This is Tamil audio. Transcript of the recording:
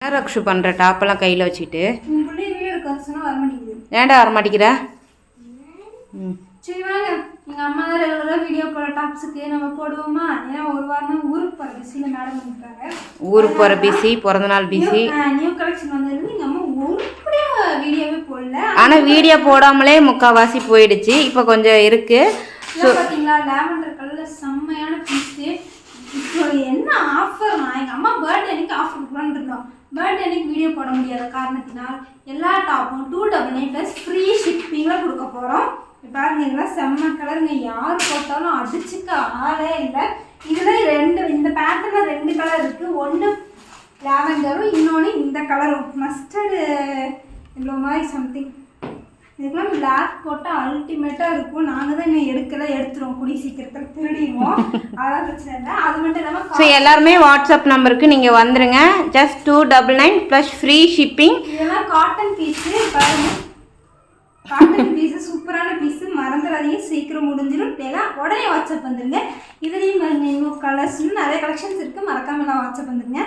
என்ன ரக்ஷு பண்ணுற டாப்பெல்லாம் கையில் வச்சுக்கிட்டு ஏன்டா வர மாட்டேங்கிற? சரி வாங்க, எங்கள் அம்மா தான் ரெகுலராக வீடியோ போட டாப்ஸுக்கு நம்ம போடுவோமா? ஏன்னா ஒரு வாரம் ஊருக்கு போகிற பிஸியில் மேடம் வந்துட்டாங்க. ஊருக்கு போகிற பிஸி, பிறந்தநாள் பிஸி. நியூ கலெக்ஷன் வந்ததுலேருந்து எங்கள் அம்மா உருப்படியாக வீடியோவே போடல. ஆனால் வீடியோ போடாமலே முக்கால்வாசி போயிடுச்சு. இப்போ கொஞ்சம் இருக்குது. ஸோ பார்த்தீங்களா, லாவெண்டர் கலரில் செம்மையான பீஸு. இப்போ என்ன ஆஃபர்னா, எங்கள் அம்மா பர்த்டே அன்னைக்கு ஆஃபர் கொடுக்கலான்னு இருந்தோம். பர்த்டே அன்னைக்கு வீடியோ போட முடியாத காரணத்தினால் எல்லா டாப்பும் 299 ப்ளஸ் ஃப்ரீ ஷிப்பிங்கில் கொடுக்க போகிறோம். பாருங்க, இதெல்லாம் செம்ம கலருங்க. யார் போட்டாலும் அடிச்சுக்க ஆளே இல்லை. இதில் இந்த பேட்டர்னில் 2 கலர் இருக்குது. ஒன்று லாவெண்டரும், இன்னொன்று இந்த கலரும் மஸ்டர்டு இவ்வளோ மாதிரி சம்திங். இதுக்கெல்லாம் பிளாக் போட்டால் அல்டிமேட்டாக இருக்கும். நாங்கள் தான் இன்னும் எடுத்துருவோம், கூடிய சீக்கிரத்தில் திருடிடுவோம். அதான் பிரச்சனை இல்லை. அது மட்டும் இல்லாமல் ஸோ எல்லாருமே வாட்ஸ்அப் நம்பருக்கு நீங்கள் வந்துடுங்க. Just 299 plus free shipping. இதெல்லாம் காட்டன் பீஸு. பாருங்க, காட்டன் பீஸு சூப்பரான பீஸு. மறந்துடாதீங்க, சீக்கிரம் முடிஞ்சிடும். எல்லாம் உடனே வாட்ஸ்அப் வந்துடுங்க. இதுலேயும் பாருங்க, இன்னும் கலர்ஸ் நிறைய கலெக்ஷன்ஸ் இருக்குது. மறக்காமல் எல்லாம் வாட்ஸ்அப் வந்துடுங்க.